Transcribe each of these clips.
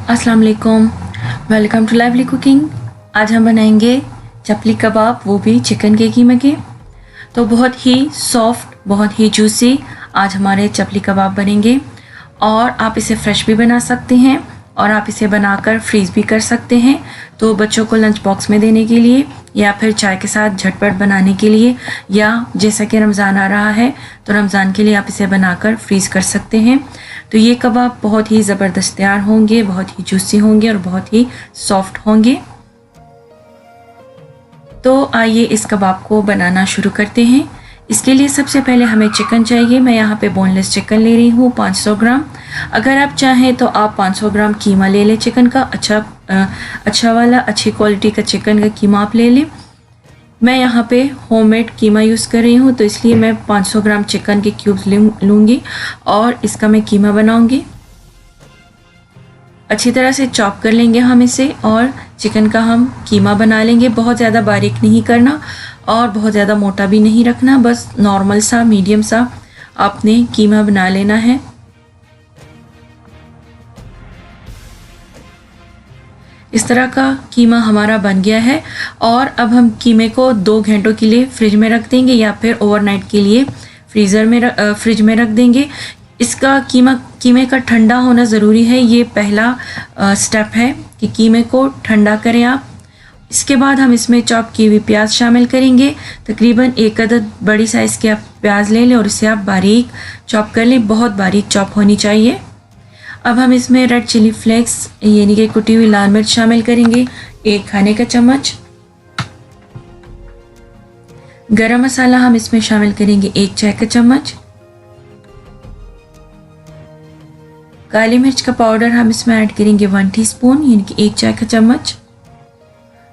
अस्सलाम वालेकुम, welcome to lively cooking. आज हम बनाएंगे चपली कबाब, वो भी चिकन के कीमे के। तो बहुत ही सॉफ्ट, बहुत ही जूसी आज हमारे चपली कबाब बनेंगे। और आप इसे फ्रेश भी बना सकते हैं और आप इसे बनाकर फ्रीज़ भी कर सकते हैं। तो बच्चों को लंच बॉक्स में देने के लिए या फिर चाय के साथ झटपट बनाने के लिए, या जैसा कि रमज़ान आ रहा है तो रमज़ान के लिए आप इसे बनाकर फ्रीज़ कर सकते हैं। तो ये कबाब बहुत ही ज़बरदस्त तैयार होंगे, बहुत ही जूसी होंगे और बहुत ही सॉफ्ट होंगे। तो आइए इस कबाब को बनाना शुरू करते हैं। इसके लिए सबसे पहले हमें चिकन चाहिए। मैं यहाँ पे बोनलेस चिकन ले रही हूँ 500 ग्राम। अगर आप चाहें तो आप 500 ग्राम कीमा ले लें चिकन का, अच्छा वाला, अच्छी क्वालिटी का चिकन का कीमा आप ले लें। मैं यहाँ पे होममेड कीमा यूज़ कर रही हूँ, तो इसलिए मैं 500 ग्राम चिकन के क्यूब्स लूँगी और इसका मैं कीमा बनाऊँगी। अच्छी तरह से चॉप कर लेंगे हम इसे और चिकन का हम कीमा बना लेंगे। बहुत ज़्यादा बारीक नहीं करना और बहुत ज़्यादा मोटा भी नहीं रखना, बस नॉर्मल सा, मीडियम सा आपने कीमा बना लेना है। इस तरह का कीमा हमारा बन गया है और अब हम कीमे को 2 घंटों के लिए फ्रिज में रख देंगे या फिर ओवरनाइट के लिए फ्रिज में रख देंगे। इसका कीमे का ठंडा होना ज़रूरी है। ये पहला स्टेप है कि कीमे को ठंडा करें आप। इसके बाद हम इसमें चॉप की हुई प्याज शामिल करेंगे। तकरीबन 1 अदद बड़ी साइज़ के आप प्याज ले लें और इसे आप बारीक चॉप कर लें, बहुत बारीक चॉप होनी चाहिए। अब हम इसमें रेड चिली फ्लेक्स यानी कि कुटी हुई लाल मिर्च शामिल करेंगे, 1 खाने का चम्मच। गरम मसाला हम इसमें शामिल करेंगे 1 चाय का चम्मच। काली मिर्च का पाउडर हम इसमें ऐड करेंगे 1 टीस्पून यानी कि 1 चाय का चम्मच।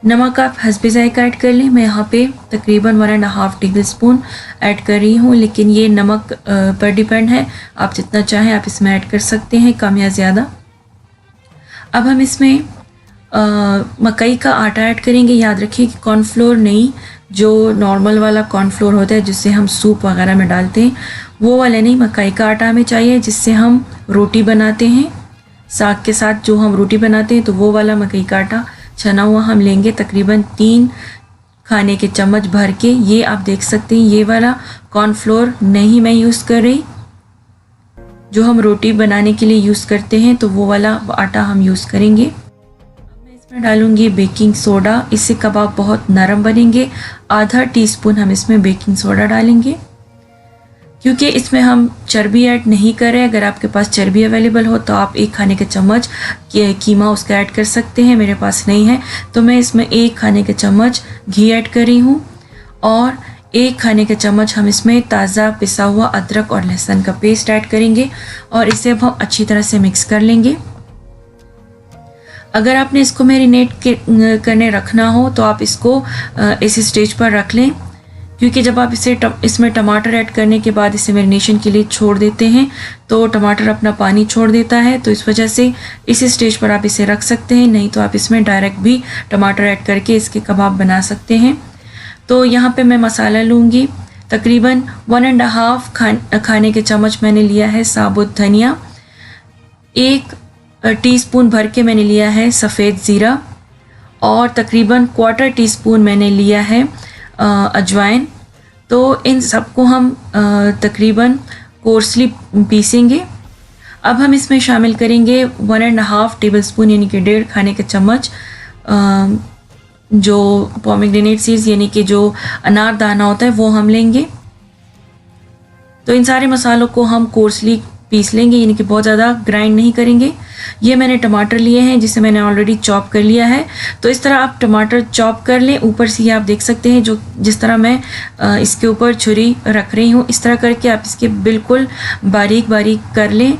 नमक आप हस्बे ज़ायक़ा ऐड कर लें। मैं यहाँ पे तकरीबन 1.5 टेबल स्पून ऐड कर रही हूँ, लेकिन ये नमक पर डिपेंड है। आप जितना चाहें आप इसमें ऐड कर सकते हैं, कम या ज़्यादा। अब हम इसमें मकई का आटा ऐड करेंगे। याद रखिए कि कॉर्नफ्लोर नहीं, जो नॉर्मल वाला कॉर्नफ्लोर होता है जिससे हम सूप वगैरह में डालते हैं, वो वाला नहीं, मकई का आटा हमें चाहिए जिससे हम रोटी बनाते हैं। साग के साथ जो हम रोटी बनाते हैं तो वो वाला मकई का आटा छना हुआ हम लेंगे, तकरीबन 3 खाने के चम्मच भर के। ये आप देख सकते हैं, ये वाला कॉर्नफ्लोर नहीं मैं यूज़ कर रही, जो हम रोटी बनाने के लिए यूज़ करते हैं तो वो वाला आटा हम यूज़ करेंगे। अब मैं इसमें डालूंगी बेकिंग सोडा, इससे कबाब बहुत नरम बनेंगे। आधा टीस्पून हम इसमें बेकिंग सोडा डालेंगे, क्योंकि इसमें हम चर्बी ऐड नहीं कर रहे। अगर आपके पास चर्बी अवेलेबल हो तो आप 1 खाने के चम्मच कीमा उसका ऐड कर सकते हैं। मेरे पास नहीं है तो मैं इसमें 1 खाने के चम्मच घी ऐड कर रही हूँ और 1 खाने के चम्मच हम इसमें ताज़ा पिसा हुआ अदरक और लहसुन का पेस्ट ऐड करेंगे और इसे अब हम अच्छी तरह से मिक्स कर लेंगे। अगर आपने इसको मैरिनेट करने रखना हो तो आप इसको इस स्टेज पर रख लें, क्योंकि जब आप इसमें टमाटर ऐड करने के बाद इसे मैरिनेशन के लिए छोड़ देते हैं तो टमाटर अपना पानी छोड़ देता है। तो इस वजह से इस स्टेज पर आप इसे रख सकते हैं, नहीं तो आप इसमें डायरेक्ट भी टमाटर ऐड करके इसके कबाब बना सकते हैं। तो यहाँ पे मैं मसाला लूँगी, तकरीबन 1.5 खाने के चम्मच मैंने लिया है साबुत धनिया, 1 टीस्पून भर के मैंने लिया है सफ़ेद ज़ीरा और तकरीबन 1/4 टीस्पून मैंने लिया है अजवाइन। तो इन सबको हम तकरीबन कोर्सली पीसेंगे। अब हम इसमें शामिल करेंगे 1.5 टेबल स्पून यानी कि 1.5 खाने के चम्मच जो पोमेग्रेनेट सीड्स यानी कि जो अनार दाना होता है वो हम लेंगे। तो इन सारे मसालों को हम कोर्सली पीस लेंगे, यानी कि बहुत ज़्यादा ग्राइंड नहीं करेंगे। ये मैंने टमाटर लिए हैं जिसे मैंने ऑलरेडी चॉप कर लिया है। तो इस तरह आप टमाटर चॉप कर लें। ऊपर से ये आप देख सकते हैं जिस तरह मैं इसके ऊपर छुरी रख रही हूँ, इस तरह करके आप इसके बिल्कुल बारीक बारीक कर लें।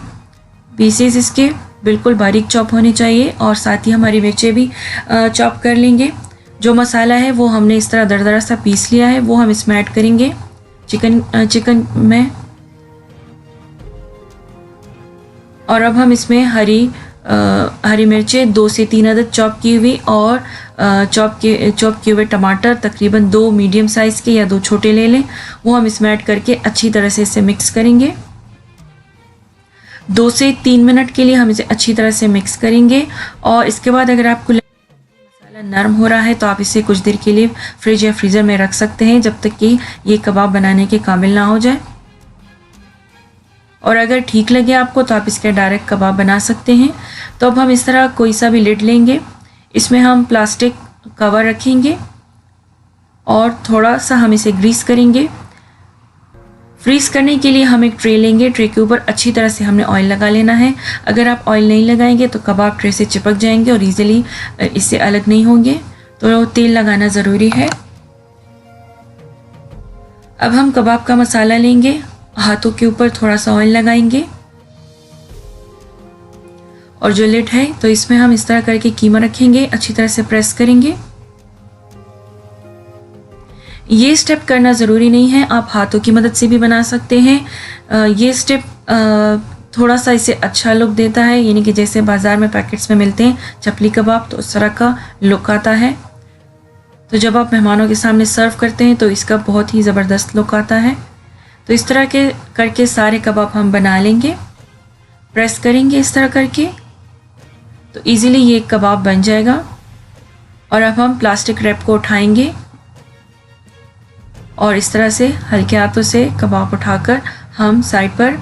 पीसेस इसके बिल्कुल बारीक चॉप होने चाहिए और साथ ही हमारी मिर्चें भी चॉप कर लेंगे। जो मसाला है वो हमने इस तरह दरदरा सा पीस लिया है, वो हम इसमें ऐड करेंगे चिकन में। और अब हम इसमें हरी मिर्चें 2 से 3 अदद चॉप की हुई और चॉप किए हुए टमाटर तकरीबन 2 मीडियम साइज़ के या 2 छोटे ले लें, वो हम इसमें ऐड करके अच्छी तरह से इसे मिक्स करेंगे। 2 से 3 मिनट के लिए हम इसे अच्छी तरह से मिक्स करेंगे। और इसके बाद अगर आपको मसाला नरम हो रहा है तो आप इसे कुछ देर के लिए फ्रिज या फ्रीज़र में रख सकते हैं जब तक कि ये कबाब बनाने के काबिल ना हो जाए। और अगर ठीक लगे आपको तो आप इसके डायरेक्ट कबाब बना सकते हैं। तो अब हम इस तरह कोई सा भी लिड लेंगे, इसमें हम प्लास्टिक कवर रखेंगे और थोड़ा सा हम इसे ग्रीस करेंगे। फ्रीज़ करने के लिए हम एक ट्रे लेंगे, ट्रे के ऊपर अच्छी तरह से हमने ऑयल लगा लेना है। अगर आप ऑयल नहीं लगाएंगे तो कबाब ट्रे से चिपक जाएंगे और इजीली इससे अलग नहीं होंगे, तो तेल लगाना ज़रूरी है। अब हम कबाब का मसाला लेंगे, हाथों के ऊपर थोड़ा सा ऑयल लगाएंगे और जो लिड है तो इसमें हम इस तरह करके कीमा रखेंगे, अच्छी तरह से प्रेस करेंगे। ये स्टेप करना ज़रूरी नहीं है, आप हाथों की मदद से भी बना सकते हैं। ये स्टेप थोड़ा सा इसे अच्छा लुक देता है, यानी कि जैसे बाज़ार में पैकेट्स में मिलते हैं चपली कबाब, तो उस तरह का लुक आता है। तो जब आप मेहमानों के सामने सर्व करते हैं तो इसका बहुत ही ज़बरदस्त लुक आता है। तो इस तरह के करके सारे कबाब हम बना लेंगे, प्रेस करेंगे इस तरह करके, तो इजीली ये कबाब बन जाएगा। और अब हम प्लास्टिक रैप को उठाएंगे और इस तरह से हल्के हाथों से कबाब उठाकर हम साइड पर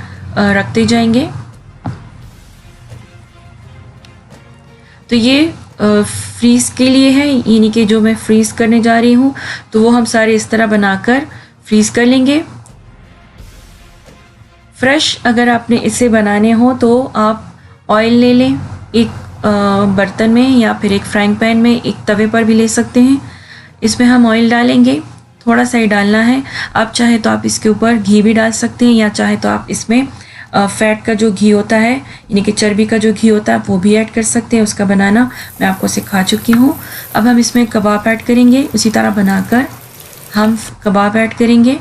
रखते जाएंगे। तो ये फ्रीज़ के लिए है, यानी कि जो मैं फ्रीज़ करने जा रही हूँ तो वो हम सारे इस तरह बनाकर फ्रीज़ कर लेंगे। फ्रेश अगर आपने इसे बनाने हो तो आप ऑयल ले लें एक बर्तन में या फिर एक फ्राइंग पैन में, एक तवे पर भी ले सकते हैं। इसमें हम ऑयल डालेंगे, थोड़ा सा ही डालना है। आप चाहे तो आप इसके ऊपर घी भी डाल सकते हैं या चाहे तो आप इसमें फैट का जो घी होता है, यानी कि चर्बी का जो घी होता है वो भी ऐड कर सकते हैं। उसका बनाना मैं आपको सिखा चुकी हूँ। अब हम इसमें कबाब ऐड करेंगे, उसी तरह बनाकर हम कबाब ऐड करेंगे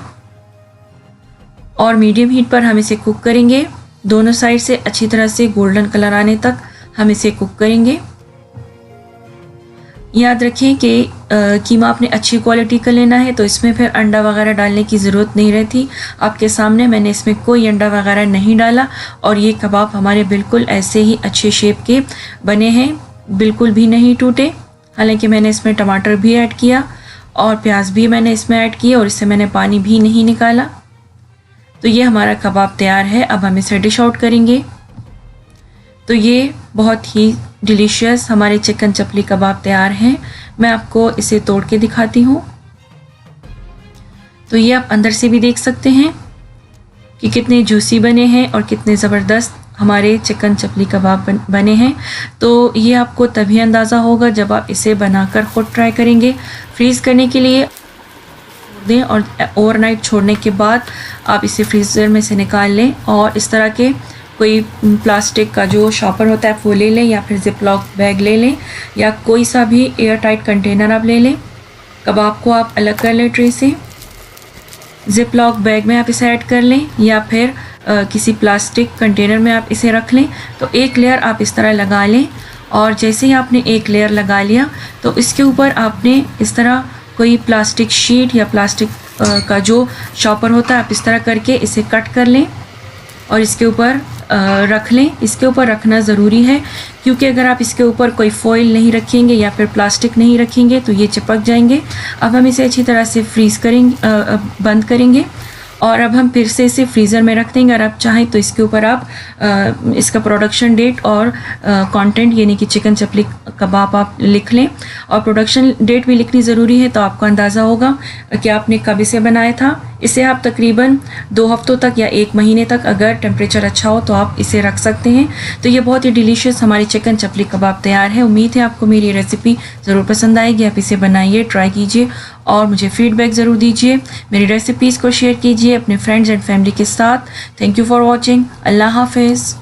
और मीडियम हीट पर हम इसे कुक करेंगे। दोनों साइड से अच्छी तरह से गोल्डन कलर आने तक हम इसे कुक करेंगे। याद रखें कि कीमा आपने अच्छी क्वालिटी का लेना है तो इसमें फिर अंडा वगैरह डालने की ज़रूरत नहीं रहती। आपके सामने मैंने इसमें कोई अंडा वगैरह नहीं डाला और ये कबाब हमारे बिल्कुल ऐसे ही अच्छे शेप के बने हैं, बिल्कुल भी नहीं टूटे। हालांकि मैंने इसमें टमाटर भी ऐड किया और प्याज भी मैंने इसमें ऐड किया और इससे मैंने पानी भी नहीं निकाला। तो ये हमारा कबाब तैयार है। अब हम इसे डिश आउट करेंगे। तो ये बहुत ही डिलीशियस हमारे चिकन चपली कबाब तैयार हैं। मैं आपको इसे तोड़ के दिखाती हूँ। तो ये आप अंदर से भी देख सकते हैं कि कितने जूसी बने हैं और कितने ज़बरदस्त हमारे चिकन चपली कबाब बने हैं। तो ये आपको तभी अंदाज़ा होगा जब आप इसे बनाकर खुद ट्राई करेंगे। फ्रीज़ करने के लिए दें और ओवरनाइट छोड़ने के बाद आप इसे फ्रीज़र में से निकाल लें और इस तरह के कोई प्लास्टिक का जो शॉपर होता है वो ले लें या फिर जिपलॉक बैग ले लें या कोई सा भी एयर टाइट कंटेनर आप ले लें। कबाब को आप अलग कर लें ट्रे से, जिपलॉक बैग में आप इसे ऐड कर लें या फिर किसी प्लास्टिक कंटेनर में आप इसे रख लें। तो एक लेयर आप इस तरह लगा लें और जैसे ही आपने एक लेयर लगा लिया तो इसके ऊपर आपने इस तरह कोई प्लास्टिक शीट या प्लास्टिक का जो शॉपर होता है आप इस तरह करके इसे कट कर लें और इसके ऊपर रख लें। इसके ऊपर रखना ज़रूरी है क्योंकि अगर आप इसके ऊपर कोई फॉइल नहीं रखेंगे या फिर प्लास्टिक नहीं रखेंगे तो ये चिपक जाएंगे। अब हम इसे अच्छी तरह से फ्रीज़ करेंगे, बंद करेंगे और अब हम फिर से इसे फ्रीज़र में रख देंगे। और आप चाहें तो इसके ऊपर आप इसका प्रोडक्शन डेट और कंटेंट यानी कि चिकन चपली कबाब आप लिख लें और प्रोडक्शन डेट भी लिखनी ज़रूरी है तो आपको अंदाज़ा होगा कि आपने कब इसे बनाया था। इसे आप तकरीबन 2 हफ्तों तक या 1 महीने तक अगर टेम्परेचर अच्छा हो तो आप इसे रख सकते हैं। तो ये बहुत ही डिलीशियस हमारी चिकन चपली कबाब तैयार है। उम्मीद है आपको मेरी रेसिपी ज़रूर पसंद आएगी। आप इसे बनाइए, ट्राई कीजिए और मुझे फीडबैक ज़रूर दीजिए। मेरी रेसिपीज़ को शेयर कीजिए अपने फ्रेंड्स एंड फैमिली के साथ। Thank you for watching. अल्लाह हाफिज़।